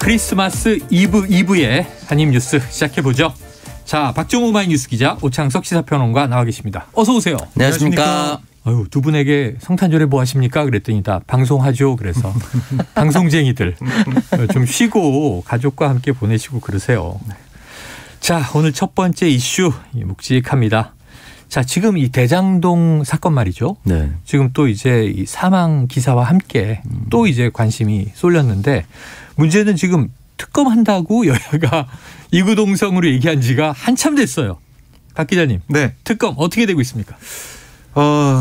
크리스마스 이브의 한입뉴스 시작해보죠. 자, 박종우 마이뉴스 기자, 오창석 시사평론가 나와 계십니다. 어서 오세요. 안녕하십니까. 아유, 두 분에게 성탄절에 뭐 하십니까? 그랬더니 다 방송하죠. 그래서 방송쟁이들 좀 쉬고 가족과 함께 보내시고 그러세요. 자, 오늘 첫 번째 이슈 묵직합니다. 자, 지금 이 대장동 사건 말이죠. 네. 지금 또 이제 이 사망 기사와 함께 또 이제 관심이 쏠렸는데 문제는 지금 특검한다고 여야가 이구동성으로 얘기한 지가 한참 됐어요. 박 기자님. 네. 특검 어떻게 되고 있습니까?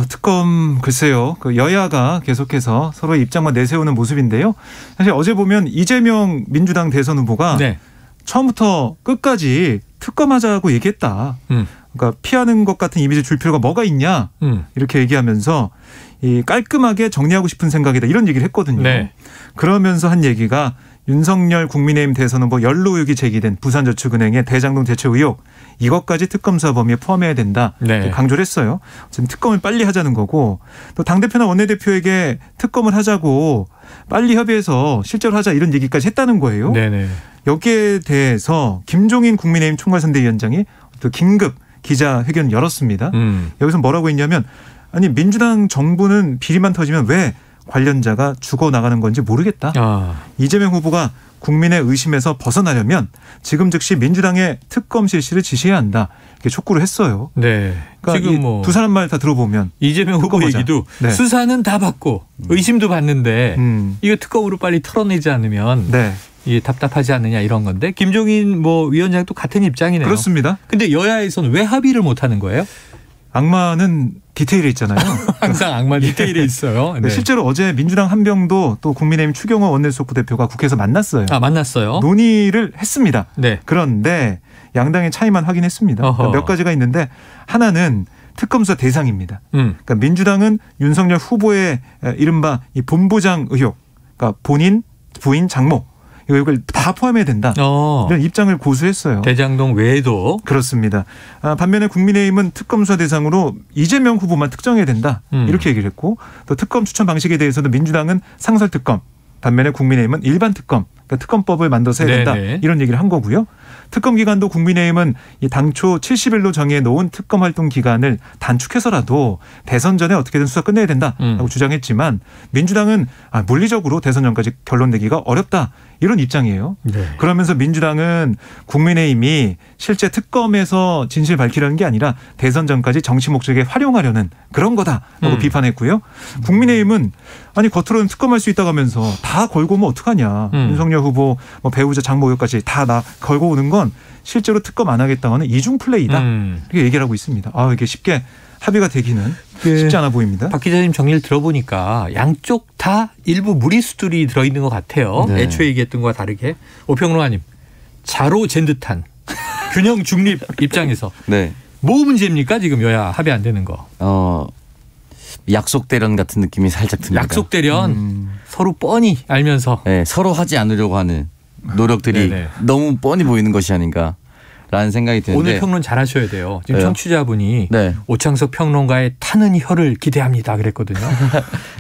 특검 글쎄요. 그 여야가 계속해서 서로의 입장만 내세우는 모습인데요. 사실 어제 보면 이재명 민주당 대선 후보가 네. 처음부터 끝까지 특검하자고 얘기했다. 그러니까 피하는 것 같은 이미지 줄 필요가 뭐가 있냐 이렇게 얘기하면서 이 깔끔하게 정리하고 싶은 생각이다 이런 얘기를 했거든요. 네. 그러면서 한 얘기가 윤석열 국민의힘 대선 후보 연루 의혹이 제기된 부산저축은행의 대장동 대체 의혹 이것까지 특검 수사 범위에 포함해야 된다. 네. 강조를 했어요. 지금 특검을 빨리 하자는 거고 또 당대표나 원내대표에게 특검을 하자고 빨리 협의해서 실제로 하자 이런 얘기까지 했다는 거예요. 네네. 여기에 대해서 김종인 국민의힘 총괄선대위원장이 또 긴급 기자회견 열었습니다. 여기서 뭐라고 했냐면 아니 민주당 정부는 비리만 터지면 왜 관련자가 죽어나가는 건지 모르겠다. 이재명 후보가 국민의 의심에서 벗어나려면 지금 즉시 민주당의 특검 실시를 지시해야 한다. 이렇게 촉구를 했어요. 네. 그러니까 지금 뭐 두 사람 말 다 들어보면 이재명 후보 특검하자. 얘기도 네. 수사는 다 받고 의심도 받는데 이거 특검으로 빨리 털어내지 않으면 네. 이게 답답하지 않느냐 이런 건데 김종인 뭐 위원장도 같은 입장이네요. 그렇습니다. 근데 여야에서는 왜 합의를 못 하는 거예요? 악마는 디테일에 있잖아요. 항상 악마 디테일에 있어요. 네. 실제로 어제 민주당 한병도 또 국민의힘 추경호 원내수석 부대표가 국회에서 만났어요. 만났어요? 논의를 했습니다. 네. 그런데 양당의 차이만 확인했습니다. 그러니까 몇 가지가 있는데 하나는 특검 수사 대상입니다. 그러니까 민주당은 윤석열 후보의 이른바 이 본부장 의혹, 그러니까 본인, 부인, 장모 이걸 다 포함해야 된다. 이런 입장을 고수했어요. 대장동 외에도. 그렇습니다. 반면에 국민의힘은 특검 수사 대상으로 이재명 후보만 특정해야 된다. 이렇게 얘기를 했고 또 특검 추천 방식에 대해서도 민주당은 상설특검, 반면에 국민의힘은 일반 특검, 그러니까 특검법을 만들어서 해야 된다. 네네. 이런 얘기를 한 거고요. 특검 기간도 국민의힘은 이 당초 70일로 정해놓은 특검 활동 기간을 단축해서라도 대선 전에 어떻게든 수사 끝내야 된다라고 주장했지만 민주당은 물리적으로 대선 전까지 결론 내기가 어렵다. 이런 입장이에요. 네. 그러면서 민주당은 국민의힘이 실제 특검에서 진실 밝히려는 게 아니라 대선 전까지 정치 목적에 활용하려는 그런 거다라고 비판했고요. 국민의힘은 아니 겉으로는 특검할 수 있다고 하면서 다 걸고 오면 어떡하냐. 윤석열 후보 뭐 배우자 장모 의혹까지 다 걸고 오는 건 실제로 특검 안 하겠다고 하는 이중 플레이다. 이렇게 얘기를 하고 있습니다. 이게 쉽게 합의가 되기는 쉽지 않아 보입니다. 박 기자님 정리를 들어보니까 양쪽 다 일부 무리수들이 들어있는 것 같아요. 네. 애초에 얘기했던 것과 다르게. 오평론가님, 자로 잰 듯한 균형 중립 입장에서 네. 뭐 문제입니까? 지금 여야 합의 안 되는 거. 약속 대련 같은 느낌이 살짝 듭니다. 약속 대련 서로 뻔히 알면서. 네, 서로 하지 않으려고 하는 노력들이 네네. 너무 뻔히 보이는 것이 아닌가라는 생각이 드는데 오늘 평론 잘하셔야 돼요. 지금 왜요? 청취자분이 네. 오창석 평론가의 타는 혀를 기대합니다 그랬거든요.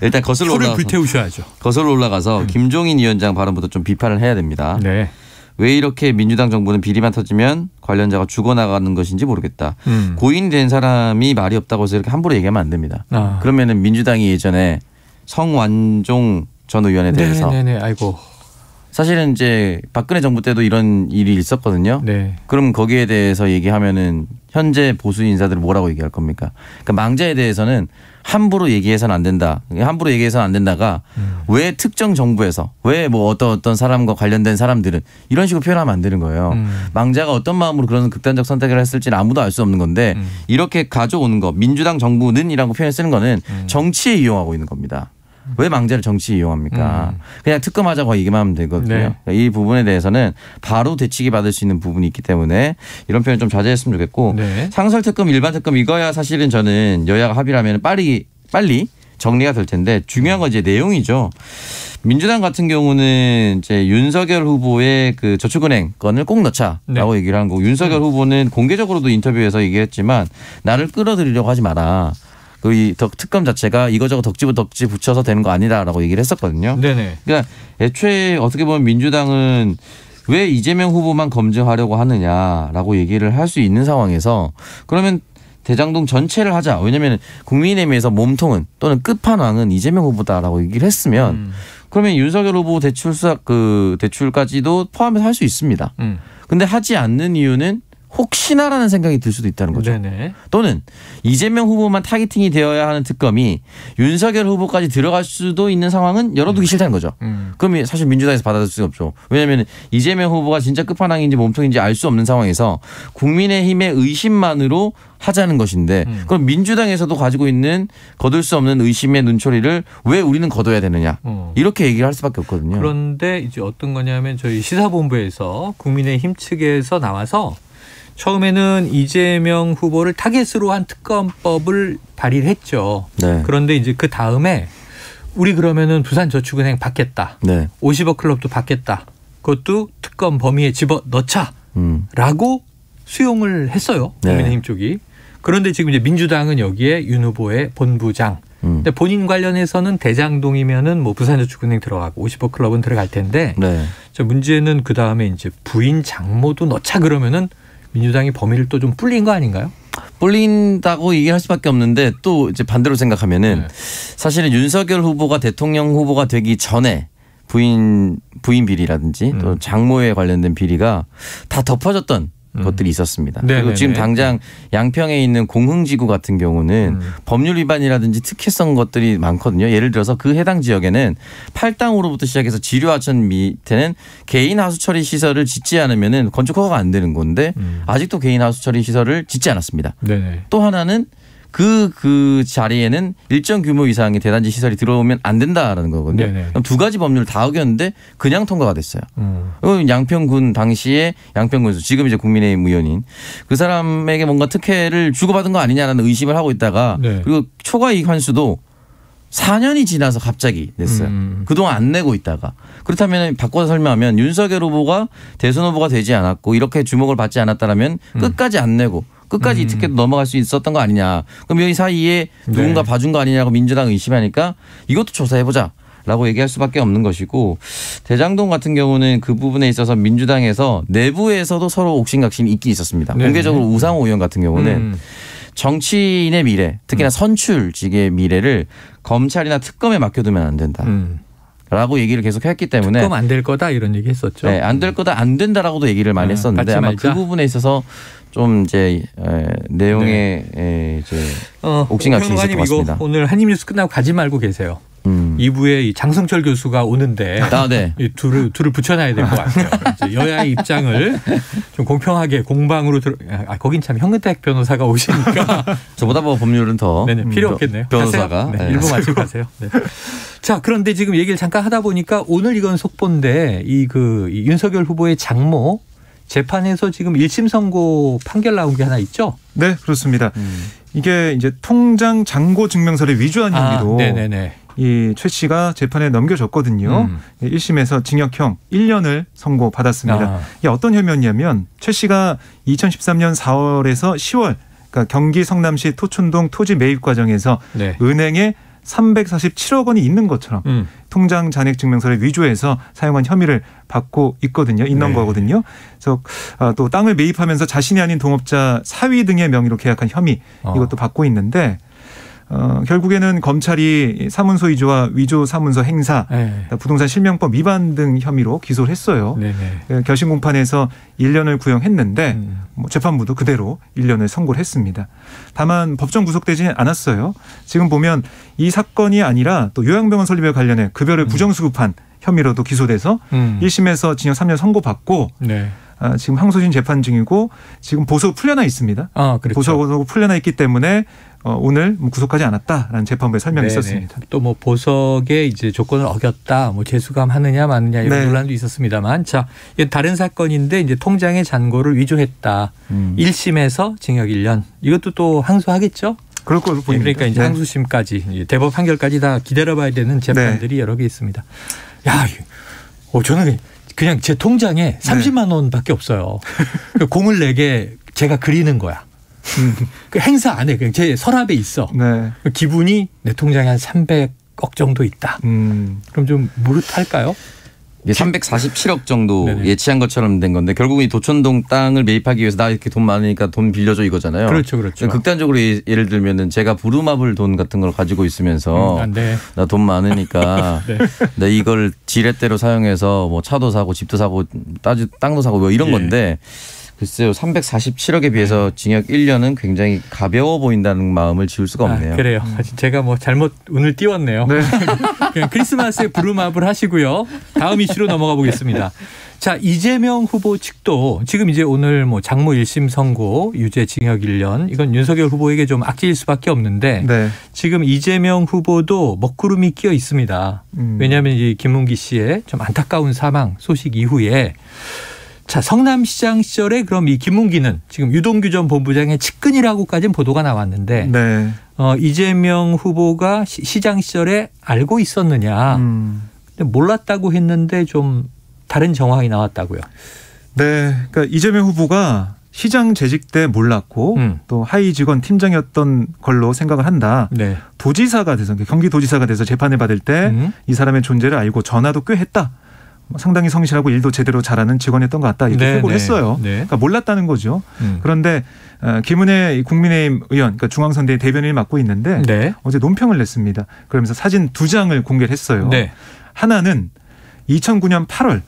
일단 거슬러 혀를 올라가서, 불태우셔야죠. 김종인 위원장 발언부터 좀 비판을 해야 됩니다. 네. 왜 이렇게 민주당 정부는 비리만 터지면 관련자가 죽어나가는 것인지 모르겠다. 고인이 된 사람이 말이 없다고 해서 이렇게 함부로 얘기하면 안 됩니다. 그러면은 민주당이 예전에 성완종 전 의원에 대해서 네네네. 아이고. 사실은 이제 박근혜 정부 때도 이런 일이 있었거든요. 네. 그럼 거기에 대해서 얘기하면은 현재 보수 인사들은 뭐라고 얘기할 겁니까? 그러니까 망자에 대해서는 함부로 얘기해서는 안 된다. 함부로 얘기해서는 안 된다가 왜 특정 정부에서 왜 뭐 어떤 사람과 관련된 사람들은 이런 식으로 표현하면 안 되는 거예요. 망자가 어떤 마음으로 그런 극단적 선택을 했을지는 아무도 알 수 없는 건데 이렇게 가져오는 거 민주당 정부는이라고 표현 쓰는 거는 정치에 이용하고 있는 겁니다. 왜 망자를 정치에 이용합니까? 그냥 특검하자고 얘기만 하면 되거든요. 네. 그러니까 이 부분에 대해서는 바로 되치기 받을 수 있는 부분이 있기 때문에 이런 표현 좀 자제했으면 좋겠고 네. 상설 특검, 일반 특검 이거야 사실은 저는 여야가 합의를 하면 빨리 정리가 될 텐데 중요한 건 이제 내용이죠. 민주당 같은 경우는 이제 윤석열 후보의 그 저축은행 건을 꼭 넣자라고 얘기를 한 거고 윤석열 후보는 공개적으로도 인터뷰에서 얘기했지만 나를 끌어들이려고 하지 마라. 이 특검 자체가 이거저거 덕지 붙여서 되는 거 아니다라고 얘기를 했었거든요. 네네. 그러니까 애초에 어떻게 보면 민주당은 왜 이재명 후보만 검증하려고 하느냐라고 얘기를 할 수 있는 상황에서 그러면 대장동 전체를 하자. 왜냐하면 국민의힘에서 몸통은 또는 끝판왕은 이재명 후보다라고 얘기를 했으면 그러면 윤석열 후보 대출까지도 포함해서 할 수 있습니다. 근데 하지 않는 이유는 혹시나라는 생각이 들 수도 있다는 거죠. 네네. 또는 이재명 후보만 타겟팅이 되어야 하는 특검이 윤석열 후보까지 들어갈 수도 있는 상황은 열어두기 싫다는 거죠. 그럼 사실 민주당에서 받아들일 수가 없죠. 왜냐하면 이재명 후보가 진짜 끝판왕인지 몸통인지 알 수 없는 상황에서 국민의힘의 의심만으로 하자는 것인데 그럼 민주당에서도 가지고 있는 거둘 수 없는 의심의 눈초리를 왜 우리는 거둬야 되느냐 이렇게 얘기를 할 수밖에 없거든요. 그런데 이제 어떤 거냐면 저희 시사본부에서 국민의힘 측에서 나와서 처음에는 이재명 후보를 타겟으로 한 특검법을 발의를 했죠. 네. 그런데 이제 그 다음에 우리 그러면은 부산저축은행 받겠다. 네. 50억 클럽도 받겠다. 그것도 특검 범위에 집어넣자라고 수용을 했어요. 국민의힘 네. 쪽이. 그런데 지금 이제 민주당은 여기에 윤 후보의 본부장. 근데 본인 관련해서는 대장동이면은 뭐 부산저축은행 들어가고 50억 클럽은 들어갈 텐데. 네. 저 문제는 그 다음에 이제 부인 장모도 넣자 그러면은 민주당이 범위를 또 좀 불린 거 아닌가요? 불린다고 얘기할 수밖에 없는데 또 이제 반대로 생각하면은 네. 사실은 윤석열 후보가 대통령 후보가 되기 전에 부인 비리라든지 또 장모에 관련된 비리가 다 덮어졌던 것들이 있었습니다. 네네네. 그리고 지금 당장 양평에 있는 공흥지구 같은 경우는 법률 위반이라든지 특혜성 것들이 많거든요. 예를 들어서 그 해당 지역에는 8당으로부터 시작해서 지류하천 밑에는 개인 하수처리 시설을 짓지 않으면 건축 허가가 안 되는 건데 아직도 개인 하수처리 시설을 짓지 않았습니다. 네네. 또 하나는 그 자리에는 일정 규모 이상의 대단지 시설이 들어오면 안 된다라는 거거든요. 네네. 그럼 두 가지 법률을 다 어겼는데 그냥 통과가 됐어요. 양평군 당시에 양평군에서 지금 이제 국민의힘 의원인 그 사람에게 뭔가 특혜를 주고받은 거 아니냐라는 의심을 하고 있다가 네. 그리고 초과이익 환수도 4년이 지나서 갑자기 냈어요. 그동안 안 내고 있다가. 그렇다면 바꿔서 설명하면 윤석열 후보가 대선 후보가 되지 않았고 이렇게 주목을 받지 않았다면 끝까지 안 내고 끝까지 이 특혜도 넘어갈 수 있었던 거 아니냐. 그럼 여기 사이에 누군가 네. 봐준 거 아니냐고 민주당 의심하니까 이것도 조사해보자. 라고 얘기할 수밖에 없는 것이고 대장동 같은 경우는 그 부분에 있어서 민주당에서 내부에서도 서로 옥신각신이 있긴 있었습니다. 네네. 공개적으로 우상호 의원 같은 경우는 정치인의 미래, 특히나 선출직의 미래를 검찰이나 특검에 맡겨두면 안 된다. 라고 얘기를 계속 했기 때문에 특검 안 될 거다 이런 얘기 했었죠. 네, 안 될 거다 안 된다라고도 얘기를 많이 했었는데 받지 아마 말자. 그 부분에 있어서 좀 이제 내용에 이제 옥신각신이 있을 것 같습니다. 이거 오늘 한입뉴스 끝나고 가지 말고 계세요. 2부에 이 장성철 교수가 오는데 네. 이 둘을 붙여놔야 될 것 같아요. 이제 여야의 입장을 좀 공평하게 공방으로 거긴 참 현근택 변호사가 오시니까 저보다 뭐 법률은 더 네네, 필요 없겠네요. 변호사가 가세요. 네, 1부 마치고 가세요. 네. 자, 그런데 지금 얘기를 잠깐 하다 보니까 오늘 이건 속보인데 이 윤석열 후보의 장모 재판에서 지금 1심 선고 판결 나온 게 하나 있죠? 네, 그렇습니다. 이게 이제 통장 잔고 증명서를 위조한 혐의로 네네네. 이 최 씨가 재판에 넘겨졌거든요. 1심에서 징역형 1년을 선고받았습니다. 이게 어떤 혐의였냐면 최 씨가 2013년 4월에서 10월 그러니까 경기 성남시 토촌동 토지 매입 과정에서 네. 은행에 347억 원이 있는 것처럼 통장 잔액 증명서를 위조해서 사용한 혐의를 받고 있는 네. 거거든요. 그래서 또 땅을 매입하면서 자신이 아닌 동업자 사위 등의 명의로 계약한 혐의 이것도 받고 있는데 결국에는 검찰이 사문서 위조와 위조 사문서 행사, 네. 부동산 실명법 위반 등 혐의로 기소를 했어요. 네네. 결심 공판에서 1년을 구형했는데 재판부도 그대로 1년을 선고를 했습니다. 다만 법정 구속되지는 않았어요. 지금 보면 이 사건이 아니라 또 요양병원 설립에 관련해 급여를 부정수급한 혐의로도 기소돼서 1심에서 징역 3년 선고받고 네. 지금 항소심 재판 중이고 지금 보석 풀려나 있습니다. 그렇죠. 보석 풀려나 있기 때문에 오늘 구속하지 않았다라는 재판부에 설명이 있었습니다. 또 뭐 보석의 이제 조건을 어겼다, 뭐 재수감하느냐 마느냐 이런 네. 논란도 있었습니다만, 자, 이건 다른 사건인데 이제 통장의 잔고를 위조했다. 1심에서 징역 1년. 이것도 또 항소하겠죠? 그럴 걸로 보입니다. 그러니까 이제 네. 항소심까지 대법 판결까지 다 기다려봐야 되는 재판들이 여러 개 있습니다. 야, 저는 그냥 제 통장에 30만 원밖에 없어요. 공을 내게 제가 그리는 거야. 그 행사 안에 그냥 제 서랍에 있어. 네. 기분이 내 통장에 한 300억 정도 있다. 그럼 좀 무릇할까요? 이게 347억 정도 네네. 예치한 것처럼 된 건데 결국은 이 도촌동 땅을 매입하기 위해서 나 이렇게 돈 많으니까 돈 빌려줘 이거잖아요. 그렇죠, 그렇죠. 극단적으로 예를 들면은 제가 부루마블 돈 같은 걸 가지고 있으면서 안 돼. 나 돈 많으니까 네. 나 이걸 지렛대로 사용해서 뭐 차도 사고 집도 사고 땅도 사고 뭐 이런 예. 건데 글쎄요 347억에 비해서 징역 1년은 굉장히 가벼워 보인다는 마음을 지울 수가 없네요. 그래요. 제가 뭐 잘못 운을 띄웠네요. 네. 그냥 크리스마스에 부루마블 하시고요. 다음 이슈로 넘어가 보겠습니다. 자, 이재명 후보 측도 지금 이제 오늘 뭐 장모 1심 선고 유죄 징역 1년 이건 윤석열 후보에게 좀 악재일 수밖에 없는데 네. 지금 이재명 후보도 먹구름이 끼어 있습니다. 왜냐하면 이 김문기 씨의 좀 안타까운 사망 소식 이후에 자, 성남시장 시절에 그럼 이 김문기는 지금 유동규 전 본부장의 측근이라고까지는 보도가 나왔는데 네. 이재명 후보가 시장 시절에 알고 있었느냐. 근데 몰랐다고 했는데 좀 다른 정황이 나왔다고요. 네. 그러니까 이재명 후보가 시장 재직 때 몰랐고 또 하위 직원 팀장이었던 걸로 생각을 한다. 네. 도지사가 돼서 경기도지사가 돼서 재판을 받을 때 이 사람의 존재를 알고 전화도 꽤 했다. 상당히 성실하고 일도 제대로 잘하는 직원이었던 것 같다. 이렇게 회고를 했어요. 네. 그러니까 몰랐다는 거죠. 그런데 김은혜 국민의힘 의원, 그러니까 중앙선대위 대변인을 맡고 있는데 네. 어제 논평을 냈습니다. 그러면서 사진 2장을 공개를 했어요. 네. 하나는 2009년 8월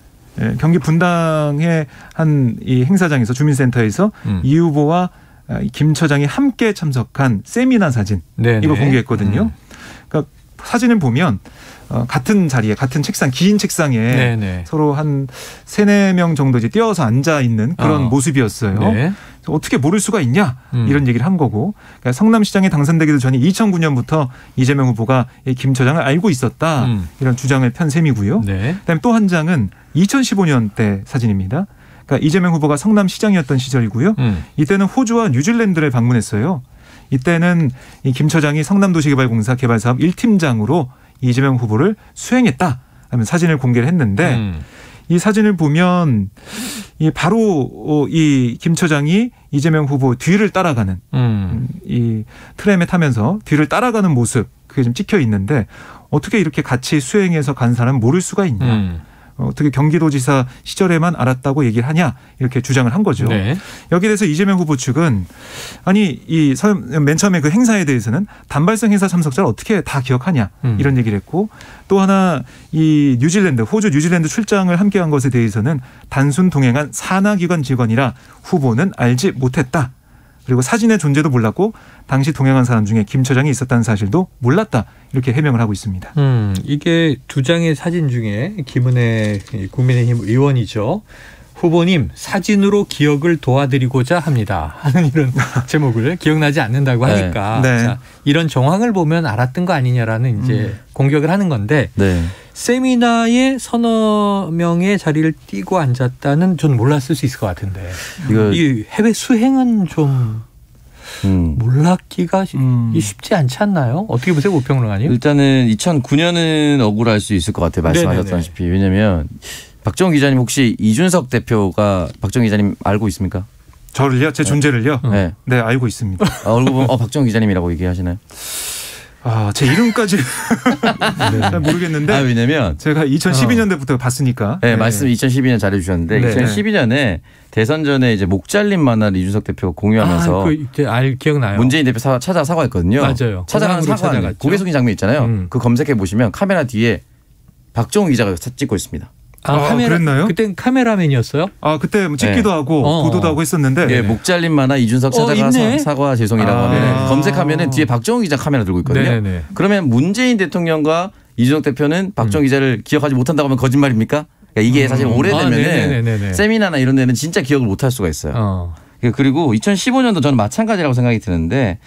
경기 분당의 한 이 행사장에서 주민센터에서 이 후보와 김 처장이 함께 참석한 세미나 사진 네네. 이거 공개했거든요. 그러니까 사진을 보면 같은 자리에 같은 책상 긴 책상에 네네. 서로 한 3-4명 정도 이제 띄어서 앉아 있는 그런 모습이었어요. 네. 어떻게 모를 수가 있냐 이런 얘기를 한 거고 그러니까 성남시장에 당선되기도 전에 2009년부터 이재명 후보가 김 처장을 알고 있었다 이런 주장을 편 셈이고요. 네. 그다음에 또 한 장은 2015년 때 사진입니다. 그러니까 이재명 후보가 성남시장이었던 시절이고요. 이때는 호주와 뉴질랜드를 방문했어요. 이때는 이 김 처장이 성남도시개발공사 개발사업 1팀장으로 이재명 후보를 수행했다 하면 사진을 공개를 했는데 이 사진을 보면 이 바로 이 김 처장이 이재명 후보 뒤를 따라가는 이 트램에 타면서 뒤를 따라가는 모습 그게 좀 찍혀 있는데 어떻게 이렇게 같이 수행해서 간 사람은 모를 수가 있냐. 어떻게 경기도지사 시절에만 알았다고 얘기를 하냐 이렇게 주장을 한 거죠. 네. 여기에 대해서 이재명 후보 측은 아니 맨 처음에 그 행사에 대해서는 단발성 행사 참석자를 어떻게 다 기억하냐 이런 얘기를 했고 또 하나 이 호주 뉴질랜드 출장을 함께한 것에 대해서는 단순 동행한 산하기관 직원이라 후보는 알지 못했다. 그리고 사진의 존재도 몰랐고 당시 동행한 사람 중에 김 처장이 있었다는 사실도 몰랐다. 이렇게 해명을 하고 있습니다. 이게 2장의 사진 중에 김은혜 국민의힘 의원이죠. 후보님 사진으로 기억을 도와드리고자 합니다. 하는 이런 제목을 기억나지 않는다고 하니까 네. 자, 이런 정황을 보면 알았던 거 아니냐라는 이제 공격을 하는 건데 네. 세미나에 서너 명의 자리를 띄고 앉았다는 전 몰랐을 수 있을 것 같은데 이 해외 수행은 좀 몰랐기가 쉽지 않지 않나요? 어떻게 보세요, 오평론가님? 일단은 2009년은 억울할 수 있을 것 같아요. 말씀하셨다시피. 왜냐하면 박정우 기자님 혹시 이준석 대표가 박정우 기자님 알고 있습니까? 저를요? 제 존재를요? 네. 네, 알고 있습니다. 얼굴 보면 박정우 기자님이라고 얘기하시나요? 제 이름까지 잘 모르겠는데. 왜냐면 제가 2012년대부터 봤으니까. 네, 말씀 2012년 잘해주셨는데 네. 2012년에 대선 전에 이제 목 잘린 만화를 이준석 대표가 공유하면서 기억나요. 문재인 대표 찾아 사과했거든요. 맞아요. 찾아가는 사과 고개 숙인 장면 있잖아요. 그 검색해 보시면 카메라 뒤에 박정우 기자가 찍고 있습니다. 그랬나요? 그땐 카메라맨이었어요? 그때 찍기도 하고 보도도 하고 했었는데. 예, 목 잘린 만화 이준석 찾아가 사과 죄송이라고 하면 검색하면은 뒤에 박정우 기자 카메라 들고 있거든요. 네네. 그러면 문재인 대통령과 이준석 대표는 박정우 기자를 기억하지 못한다고 하면 거짓말입니까? 그러니까 이게 사실 오래되면은 세미나나 이런 데는 진짜 기억을 못할 수가 있어요. 그리고 2015년도 저는 마찬가지라고 생각이 드는데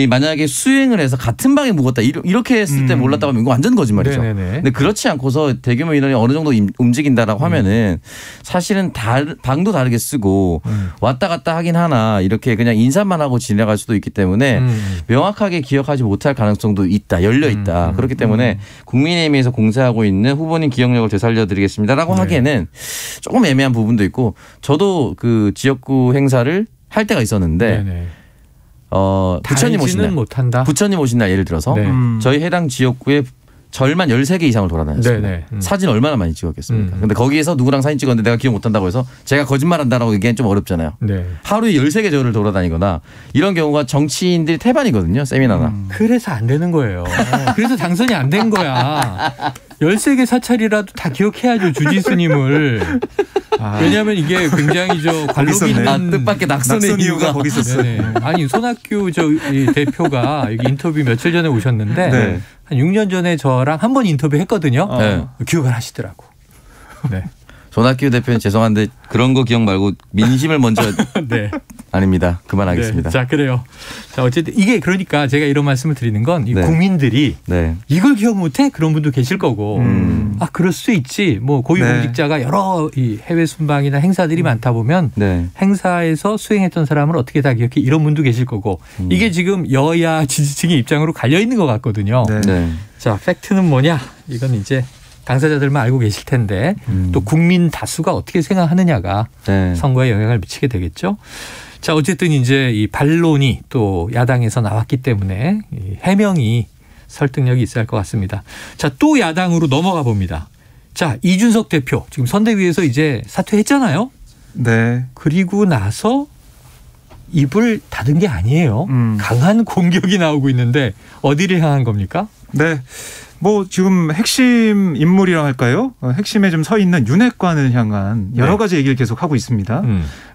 만약에 수행을 해서 같은 방에 묵었다 이렇게 했을 때 몰랐다고 하면 이거 완전 거짓말이죠. 근데 그렇지 않고서 대규모 인원이 어느 정도 움직인다라고 하면은 사실은 방도 다르게 쓰고 왔다 갔다 하긴 하나 이렇게 그냥 인사만 하고 지나갈 수도 있기 때문에 명확하게 기억하지 못할 가능성도 있다. 열려 있다. 그렇기 때문에 국민의힘에서 공세하고 있는 후보님 기억력을 되살려드리겠습니다라고 하기에는 조금 애매한 부분도 있고 저도 그 지역구 행사를 할 때가 있었는데 네네. 부처님 오신 날, 못한다. 부처님 오신 날 예를 들어서 네. 저희 해당 지역구에 절만 13개 이상을 돌아다녔습니다. 네네. 사진 얼마나 많이 찍었겠습니까? 근데 거기에서 누구랑 사진 찍었는데 내가 기억 못한다고 해서 제가 거짓말한다라고 얘기하기엔 좀 어렵잖아요. 네. 하루에 13개 절을 돌아다니거나 이런 경우가 정치인들이 태반이거든요. 세미나나. 그래서 안 되는 거예요. 그래서 당선이 안 된 거야. 13개 사찰이라도 다 기억해야죠. 주지스님을. 왜냐하면 이게 굉장히 관록이 있는 뜻밖의 낙선의 이유가 거기 있었어요. 아니 손학규 이 대표가 여기 인터뷰 며칠 전에 오셨는데 네. 한 6년 전에 저랑 한 번 인터뷰 했거든요. 네. 기억을 하시더라고. 네. 손학규 대표는 죄송한데 그런 거 기억 말고 민심을 먼저 네. 아닙니다. 그만하겠습니다. 네. 자 그래요. 자 어쨌든 이게 그러니까 제가 이런 말씀을 드리는 건 이 네. 국민들이 네. 이걸 기억 못해? 그런 분도 계실 거고 아 그럴 수 있지. 뭐 고위공직자가 여러 이 해외 순방이나 행사들이 많다 보면 네. 행사에서 수행했던 사람을 어떻게 다 기억해? 이런 분도 계실 거고 이게 지금 여야 지지층의 입장으로 갈려 있는 것 같거든요. 네. 네. 자 팩트는 뭐냐? 이건 이제 당사자들만 알고 계실 텐데 또 국민 다수가 어떻게 생각하느냐가 네. 선거에 영향을 미치게 되겠죠. 자 어쨌든 이제 이 반론이 또 야당에서 나왔기 때문에 이 해명이 설득력이 있어야 할 것 같습니다. 자 또 야당으로 넘어가 봅니다. 자 이준석 대표 지금 선대위에서 이제 사퇴했잖아요. 네. 그리고 나서 입을 닫은 게 아니에요. 강한 공격이 나오고 있는데 어디를 향한 겁니까? 네. 뭐 지금 핵심 인물이라 할까요? 핵심에 좀 서 있는 윤핵관을 향한 여러 가지 얘기를 계속 하고 있습니다.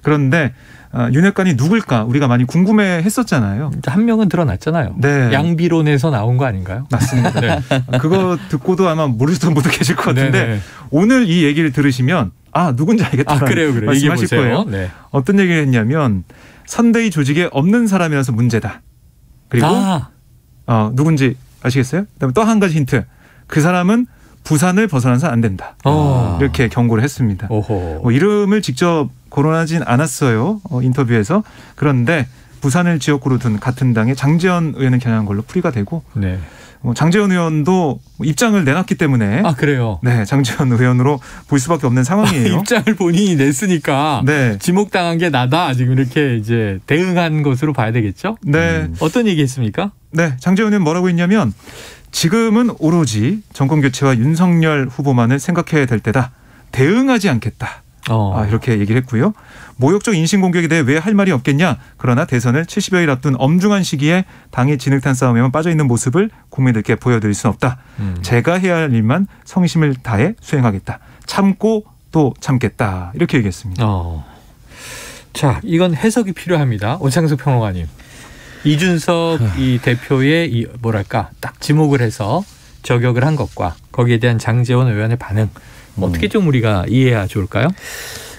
그런데 윤핵관이 누굴까 우리가 많이 궁금해했었잖아요. 한 명은 드러났잖아요. 네. 양비론에서 나온 거 아닌가요? 맞습니다. 네. 그거 듣고도 아마 모르시던 분도 계실 것 같은데 네네. 오늘 이 얘기를 들으시면 누군지 알겠다는 그래요. 말씀하실 얘기해 거예요. 보세요. 네. 어떤 얘기를 했냐면 선대위 조직에 없는 사람이라서 문제다. 그리고 누군지 아시겠어요? 그다음에 또 한 가지 힌트. 그 사람은 부산을 벗어나서 안 된다. 이렇게 경고를 했습니다. 오호. 이름을 직접 거론하진 않았어요. 인터뷰에서. 그런데 부산을 지역구로 둔 같은 당의 장제원 의원을 겨냥한 걸로 풀이가 되고 네. 장제원 의원도 입장을 내놨기 때문에 그래요. 네, 장제원 의원으로 볼 수밖에 없는 상황이에요. 입장을 본인이 냈으니까 네. 지목당한 게 나다. 지금 이렇게 이제 대응한 것으로 봐야 되겠죠? 네. 어떤 얘기했습니까? 네, 장제원 의원 뭐라고 했냐면 지금은 오로지 정권 교체와 윤석열 후보만을 생각해야 될 때다. 대응하지 않겠다. 이렇게 얘기를 했고요. 모욕적 인신공격에 대해 왜 할 말이 없겠냐. 그러나 대선을 70여일 앞둔 엄중한 시기에 당이 진흙탕 싸움에만 빠져있는 모습을 국민들께 보여드릴 수는 없다. 제가 해야 할 일만 성심을 다해 수행하겠다. 참고 또 참겠다. 이렇게 얘기했습니다. 자, 이건 해석이 필요합니다. 오창석 평론가님. 이준석 이 대표의 이 뭐랄까 딱 지목을 해서 저격을 한 것과 거기에 대한 장제원 의원의 반응 어떻게 좀 우리가 이해해야 좋을까요?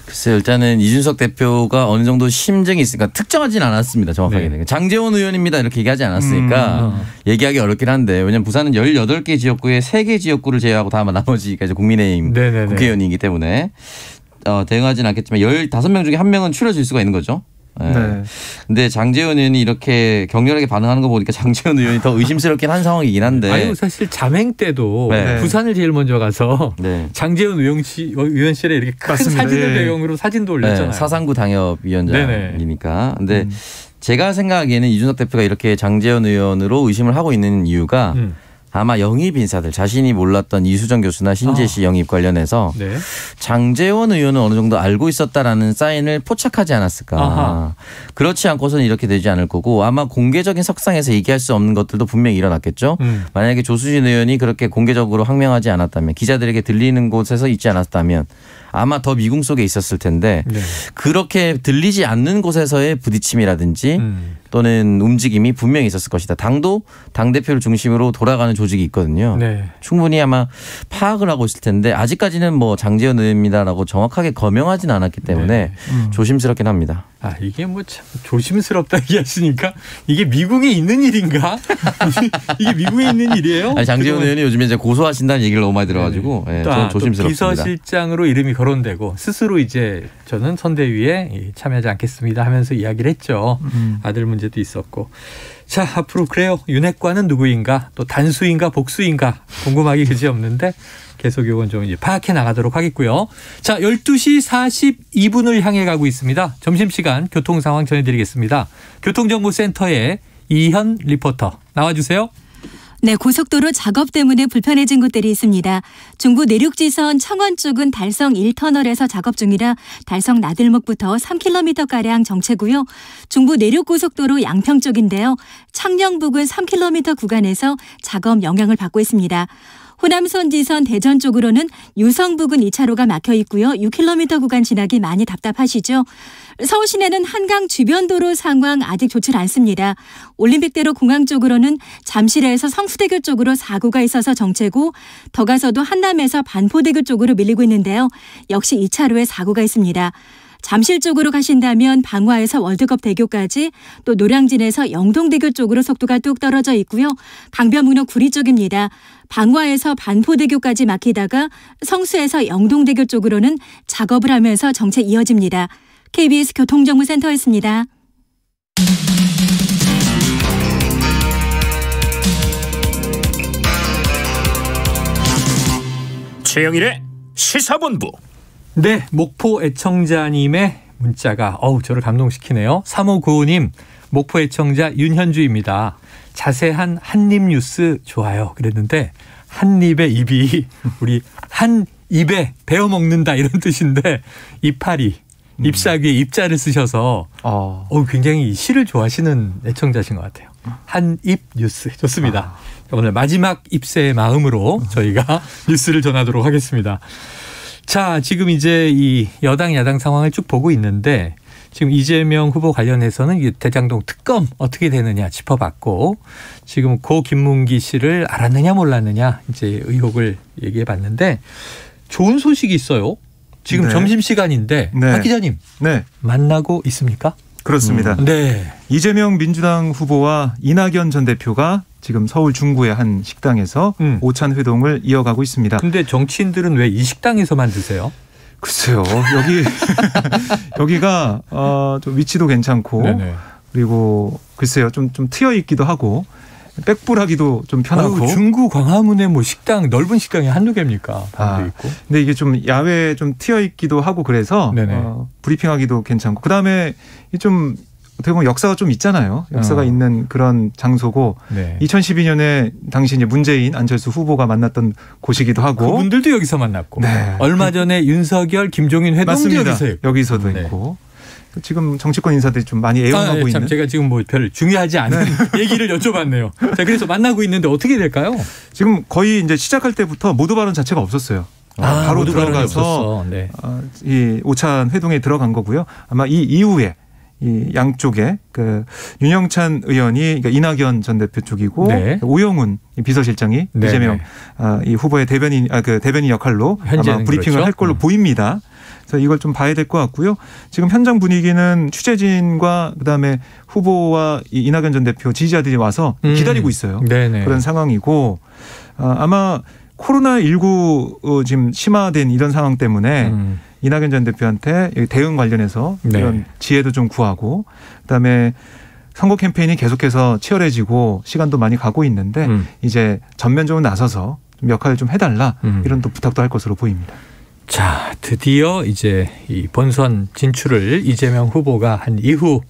글쎄요. 일단은 이준석 대표가 어느 정도 심증이 있으니까 특정하진 않았습니다. 정확하게. 네. 장제원 의원입니다. 이렇게 얘기하지 않았으니까 얘기하기 어렵긴 한데 왜냐하면 부산은 18개 지역구에 3개 지역구를 제외하고 다 나머지가 이제 국민의힘 국회의원이기 때문에 대응하진 않겠지만 15명 중에 1명은 추려질 수가 있는 거죠. 네. 근데 장제원 의원이 이렇게 격렬하게 반응하는 거 보니까 장제원 의원이 더 의심스럽긴 한 상황이긴 한데. 사실 자맹 때도 부산을 제일 먼저 가서 장제원 의원실에 이렇게 큰 사진을 배경으로 사진도 올렸잖아요. 사상구 당협위원장이니까. 근데 제가 생각하기에는 이준석 대표가 이렇게 장제원 의원으로 의심을 하고 있는 이유가 아마 영입 인사들 자신이 몰랐던 이수정 교수나 신재시 영입 관련해서 장제원 의원은 어느 정도 알고 있었다라는 사인을 포착하지 않았을까. 그렇지 않고서는 이렇게 되지 않을 거고 아마 공개적인 석상에서 얘기할 수 없는 것들도 분명히 일어났겠죠. 만약에 조수진 의원이 그렇게 공개적으로 항명하지 않았다면 기자들에게 들리는 곳에서 있지 않았다면 아마 더 미궁 속에 있었을 텐데 그렇게 들리지 않는 곳에서의 부딪힘이라든지 또는 움직임이 분명히 있었을 것이다. 당도 당대표를 중심으로 돌아가는 조직이 있거든요. 충분히 아마 파악을 하고 있을 텐데 아직까지는 뭐 장제원 의원입니다라고 정확하게 거명하진 않았기 때문에 조심스럽긴 합니다. 이게 뭐 참 조심스럽다 얘기하시니까 이게 미국에 있는 일인가? 이게 미국에 있는 일이에요? 장제원 의원이 요즘에 이제 고소하신다는 얘기를 너무 많이 들어가지고 저는 조심스럽습니다. 비서실장으로 이름이 거론되고 스스로 이제 저는 선대위에 참여하지 않겠습니다 하면서 이야기를 했죠. 아들 문제도 있었고. 자, 앞으로 그래요. 윤핵관은 누구인가? 또 단수인가 복수인가? 궁금하기 그지없는데 계속 이건 좀 이제 파악해 나가도록 하겠고요. 자, 12시 42분을 향해 가고 있습니다. 점심시간 교통 상황 전해드리겠습니다. 교통정보센터에 이현 리포터 나와주세요. 네, 고속도로 작업 때문에 불편해진 곳들이 있습니다. 중부 내륙지선 청원 쪽은 달성 1터널에서 작업 중이라 달성 나들목부터 3km가량 정체고요. 중부 내륙고속도로 양평 쪽인데요. 창녕 부근 3km 구간에서 작업 영향을 받고 있습니다. 호남선 지선 대전 쪽으로는 유성 부근 2차로가 막혀 있고요. 6km 구간 지나기 많이 답답하시죠. 서울 시내는 한강 주변 도로 상황 아직 좋지 않습니다. 올림픽대로 공항 쪽으로는 잠실에서 성수대교 쪽으로 사고가 있어서 정체고 더 가서도 한남에서 반포대교 쪽으로 밀리고 있는데요. 역시 2차로에 사고가 있습니다. 잠실 쪽으로 가신다면 방화에서 월드컵 대교까지 또 노량진에서 영동대교 쪽으로 속도가 뚝 떨어져 있고요. 강변북로 구리 쪽입니다. 방화에서 반포대교까지 막히다가 성수에서 영동대교 쪽으로는 작업을 하면서 정체 이어집니다. KBS 교통정보센터였습니다. 최영일의 시사본부. 네, 목포 애청자님의 문자가 저를 감동시키네요. 3595님, 목포 애청자 윤현주입니다. 자세한 한입 뉴스 좋아요. 그랬는데 한입의 입이 우리 한 입에 베어 먹는다 이런 뜻인데 이파리, 잎사귀에 입자를 쓰셔서 굉장히 시를 좋아하시는 애청자신 것 같아요. 한입 뉴스 좋습니다. 오늘 마지막 입새의 마음으로 저희가 뉴스를 전하도록 하겠습니다. 자, 지금 이제 이 여당 야당 상황을 쭉 보고 있는데 지금 이재명 후보 관련해서는 대장동 특검 어떻게 되느냐 짚어봤고 지금 고 김문기 씨를 알았느냐 몰랐느냐 이제 의혹을 얘기해 봤는데 좋은 소식이 있어요. 지금 네. 점심시간인데 네. 박 기자님 네. 만나고 있습니까? 그렇습니다. 네. 이재명 민주당 후보와 이낙연 전 대표가 지금 서울 중구의 한 식당에서 오찬 회동을 이어가고 있습니다. 근데 정치인들은 왜 이 식당에서만 드세요? 글쎄요. 여기가 좀 위치도 괜찮고 네네. 그리고 글쎄요. 좀 트여 있기도 하고 백불하기도 좀 편하고. 중구 광화문에 뭐 식당 넓은 식당이 한두 개입니까? 방도 있고. 근데 이게 좀 야외에 좀 트여 있기도 하고 그래서 브리핑하기도 괜찮고 그다음에 좀 어떻게 보면 역사가 좀 있잖아요. 역사가 있는 그런 장소고 2012년에 당시 이제 문재인 안철수 후보가 만났던 곳이기도 하고 그분들도 여기서 만났고 얼마 전에 윤석열 김종인 회동도 여기서도 있고 지금 정치권 인사들이 좀 많이 애용하고 있는. 제가 지금 뭐 별 중요하지 않은 얘기를 여쭤봤네요. 자, 그래서 만나고 있는데 어떻게 될까요? 지금 거의 이제 시작할 때부터 모두 발언 자체가 없었어요. 바로 들어가서 이 오찬 회동에 들어간 거고요. 아마 이 이후에 이 양쪽에 그 윤영찬 의원이 그러니까 이낙연 전 대표 쪽이고 오영훈 비서실장이 이재명 이 후보의 대변인 역할로 아마 브리핑을 할 걸로 보입니다. 그래서 이걸 좀 봐야 될 것 같고요. 지금 현장 분위기는 취재진과 그다음에 후보와 이 이낙연 전 대표 지지자들이 와서 기다리고 있어요. 그런 상황이고 아마 코로나19 지금 심화된 이런 상황 때문에 이낙연 전 대표한테 대응 관련해서 이런 지혜도 좀 구하고 그다음에 선거 캠페인이 계속해서 치열해지고 시간도 많이 가고 있는데 이제 전면적으로 나서서 좀 역할을 좀 해달라 이런 또 부탁도 할 것으로 보입니다. 자, 드디어 이제 이 본선 진출을 이재명 후보가 한 이후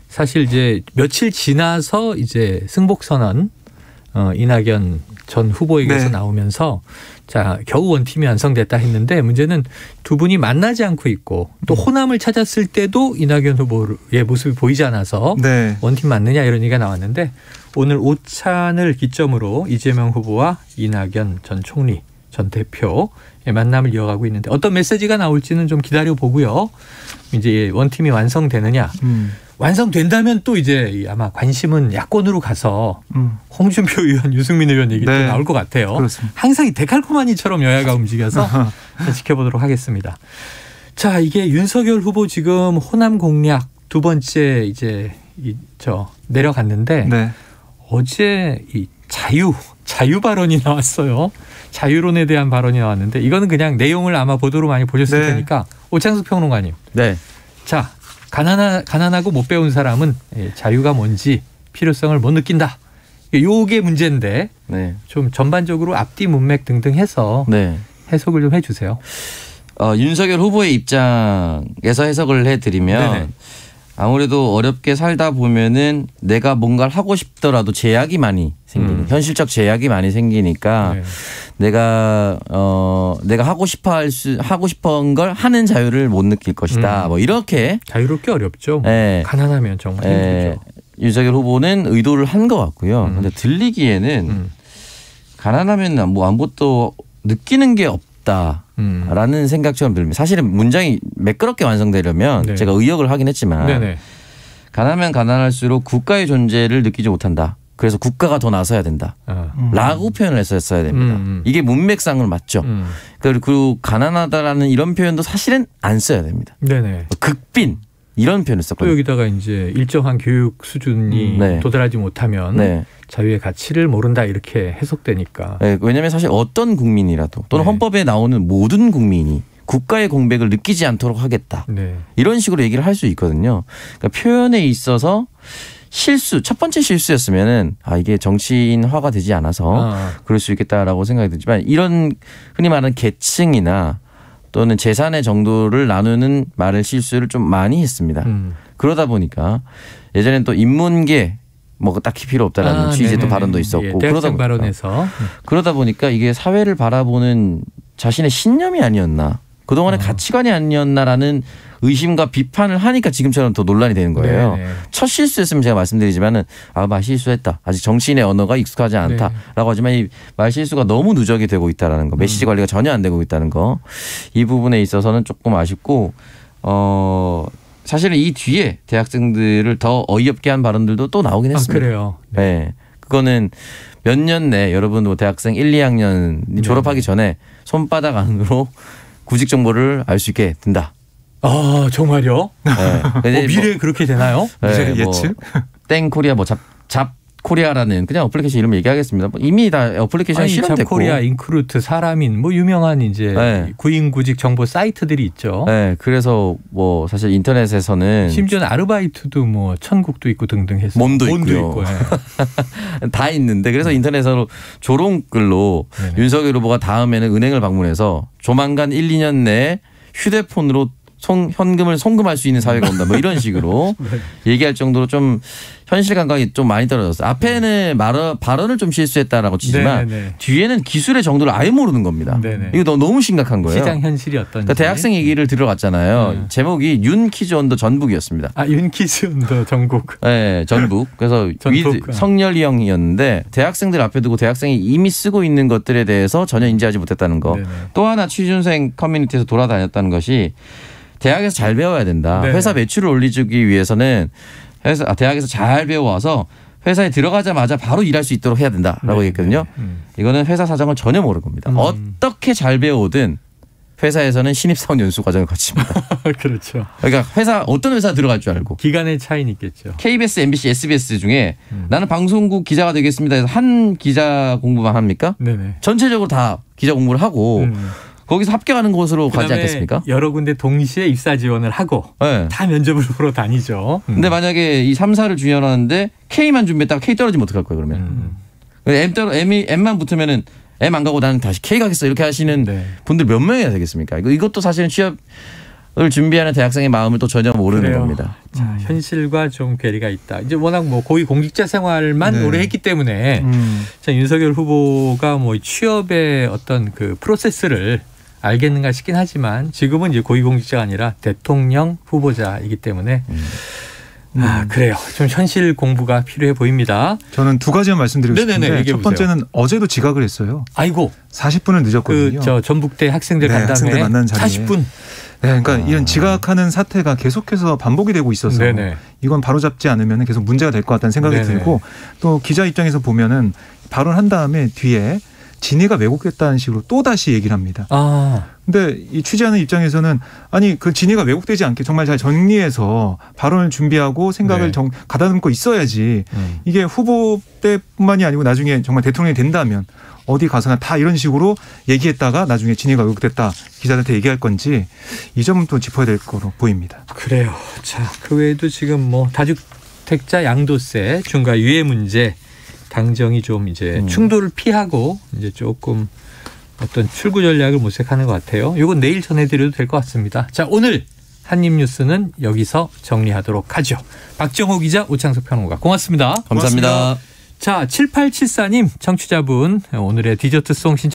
사실 이제 며칠 지나서 이제 승복 선언 이낙연 전 후보에게서 나오면서 자, 겨우 원팀이 완성됐다 했는데 문제는 두 분이 만나지 않고 있고 또 호남을 찾았을 때도 이낙연 후보의 모습이 보이지 않아서 원팀 맞느냐 이런 얘기가 나왔는데 오늘 오찬을 기점으로 이재명 후보와 이낙연 전 총리 전 대표의 만남을 이어가고 있는데 어떤 메시지가 나올지는 좀 기다려보고요. 이제 원팀이 완성되느냐. 완성된다면 또 이제 아마 관심은 야권으로 가서 홍준표 의원, 유승민 의원 얘기 또 나올 것 같아요. 그렇습니다. 항상 이 데칼코마니처럼 여야가 움직여서 지켜보도록 하겠습니다. 자, 이게 윤석열 후보 지금 호남 공략 두 번째 이제 내려갔는데 어제 이 자유 발언이 나왔어요. 자유론에 대한 발언이 나왔는데 이거는 그냥 내용을 아마 보도로 많이 보셨을 테니까 오창석 평론가님. 자, 가난하고 못 배운 사람은 자유가 뭔지 필요성을 못 느낀다. 요게 문제인데 네. 좀 전반적으로 앞뒤 문맥 등등 해서 네. 해석을 좀 해주세요. 윤석열 후보의 입장에서 해석을 해드리면 네네. 아무래도 어렵게 살다 보면은 내가 뭔가를 하고 싶더라도 제약이 많이 생기는 현실적 제약이 많이 생기니까 네. 내가 하고 싶은 걸 하는 자유를 못 느낄 것이다. 뭐 이렇게 자유롭게 어렵죠. 네. 가난하면 정말 힘들죠. 윤석열 후보는 의도를 한 것 같고요. 근데 들리기에는 가난하면 뭐 아무것도 느끼는 게 없다라는 생각처럼 들립니다. 사실은 문장이 매끄럽게 완성되려면 네. 제가 의역을 하긴 했지만 네네. 가난하면 가난할수록 국가의 존재를 느끼지 못한다. 그래서 국가가 더 나서야 된다. 라고 표현을 했었어야 됩니다. 이게 문맥상으로 맞죠. 그리고 가난하다라는 이런 표현도 사실은 안 써야 됩니다. 네네. 극빈 이런 표현을 또 썼거든요. 여기다가 이제 일정한 교육 수준이 네. 도달하지 못하면 네. 자유의 가치를 모른다 이렇게 해석되니까. 네, 왜냐하면 사실 어떤 국민이라도 또는 네. 헌법에 나오는 모든 국민이 국가의 공백을 느끼지 않도록 하겠다. 네. 이런 식으로 얘기를 할 수 있거든요. 그러니까 표현에 있어서 첫 번째 실수였으면은 이게 정치인화가 되지 않아서 그럴 수 있겠다라고 생각이 들지만 이런 흔히 말하는 계층이나 또는 재산의 정도를 나누는 말을 실수를 좀 많이 했습니다. 그러다 보니까 예전엔 또 인문계 뭐 딱히 필요 없다라는 취지의 또 발언도 있었고 대학생 발언에서 그러다 보니까 이게 사회를 바라보는 자신의 신념이 아니었나 그동안의 가치관이 아니었나라는 의심과 비판을 하니까 지금처럼 더 논란이 되는 거예요. 네네. 첫 실수였으면 제가 말씀드리지만은 실수했다. 아직 정치인의 언어가 익숙하지 않다라고 하지만 이 말 실수가 너무 누적이 되고 있다라는 거, 메시지 관리가 전혀 안 되고 있다는 거, 이 부분에 있어서는 조금 아쉽고 사실은 이 뒤에 대학생들을 더 어이없게 한 발언들도 또 나오긴 했습니다. 그래요. 네. 그거는 몇 년 내 여러분 뭐 대학생 1, 2학년 졸업하기 전에 손바닥 안으로 구직 정보를 알 수 있게 된다. 정말요? 네. 미래에 그렇게 되나요? 네, 예측? 땡 코리아 잡 코리아라는 그냥 어플리케이션 이름 얘기하겠습니다. 이미 다 어플리케이션 실험됐고. 잡코리아, 인크루트, 사람인 뭐 유명한 이제 네. 구인구직 정보 사이트들이 있죠. 네, 그래서 뭐 사실 인터넷에서는 심지어는 아르바이트도 뭐 천국도 있고 등등 해서 몸도 있고요. 있고, 다 있는데 그래서 인터넷으로 조롱글로 네네. 윤석열 후보가 다음에는 은행을 방문해서 조만간 1, 2년 내에 휴대폰으로 현금을 송금할 수 있는 사회가 온다. 뭐 이런 식으로 얘기할 정도로 좀 현실 감각이 좀 많이 떨어졌어요. 앞에는 발언을 좀 실수했다라고 치지만 네네. 뒤에는 기술의 정도를 아예 모르는 겁니다. 네네. 이거 너무 심각한 거예요. 시장 현실이 어떤지. 그러니까 대학생 얘기를 들어갔잖아요. 제목이 윤 퀴즈 온더 전북이었습니다. 윤퀴즈 온더 전국. 네, 전북. 그래서 성렬이 형이었는데 대학생들 앞에 두고 대학생이 이미 쓰고 있는 것들에 대해서 전혀 인지하지 못했다는 거. 네네. 또 하나 취준생 커뮤니티에서 돌아다녔다는 것이 대학에서 잘 배워야 된다. 네네. 회사 매출을 올리기 위해서는 대학에서 잘 배워와서 회사에 들어가자마자 바로 일할 수 있도록 해야 된다라고 얘기했거든요. 이거는 회사 사정을 전혀 모를 겁니다. 어떻게 잘 배워오든 회사에서는 신입사원 연수 과정을 거칩니다. 그렇죠. 그러니까 어떤 회사 들어갈 줄 알고. 기간의 차이는 있겠죠. KBS, MBC, SBS 중에 나는 방송국 기자가 되겠습니다 해서 한 기자 공부만 합니까? 네네. 전체적으로 다 기자 공부를 하고 거기서 합격하는 곳으로 가지 않겠습니까? 여러 군데 동시에 입사 지원을 하고 네. 다 면접을 보러 다니죠. 근데 만약에 이 3사를 준비하는데 K만 준비했다가 K 떨어지면 어떡할 거예요 그러면. M만 붙으면은 M 안 가고 나는 다시 K 가겠어 이렇게 하시는 분들 몇 명이나 되겠습니까? 이것도 사실은 취업을 준비하는 대학생의 마음을 또 전혀 모르는 그래요. 겁니다. 자, 현실과 좀 괴리가 있다. 이제 워낙 뭐 고위 공직자 생활만 오래 했기 때문에 자, 윤석열 후보가 뭐 취업의 어떤 그 프로세스를 알겠는가 싶긴 하지만 지금은 이제 고위공직자가 아니라 대통령 후보자이기 때문에 그래요. 좀 현실 공부가 필요해 보입니다. 저는 두 가지만 말씀드리고 네네네, 싶은데 첫 얘기해보세요. 번째는 어제도 지각을 했어요. 아이고. 40분을 늦었거든요. 저 전북대 학생들 간담회 학생들 만나는 자리에. 40분. 네, 그러니까 이런 지각하는 사태가 계속해서 반복이 되고 있어서 네네. 이건 바로잡지 않으면 계속 문제가 될 것 같다는 생각이 네네. 들고 또 기자 입장에서 보면은 발언한 다음에 뒤에 진위가 왜곡됐다는 식으로 또 다시 얘기를 합니다. 근데 이 취재하는 입장에서는 아니 그 진위가 왜곡되지 않게 정말 잘 정리해서 발언을 준비하고 생각을 가다듬고 있어야지 이게 후보 때뿐만이 아니고 나중에 정말 대통령이 된다면 어디 가서나 다 이런 식으로 얘기했다가 나중에 진위가 왜곡됐다 기자들한테 얘기할 건지 이 점은 또 짚어야 될 거로 보입니다. 그래요. 자, 그 외에도 지금 뭐 다주택자 양도세 중과 유예 문제 당정이 좀 이제 충돌을 피하고 이제 조금 어떤 출구 전략을 모색하는 것 같아요. 이건 내일 전해드려도 될 것 같습니다. 자, 오늘 한입뉴스는 여기서 정리하도록 하죠. 박정호 기자, 오창석 평론가 고맙습니다. 감사합니다. 자, 7874님 청취자분 오늘의 디저트송 신청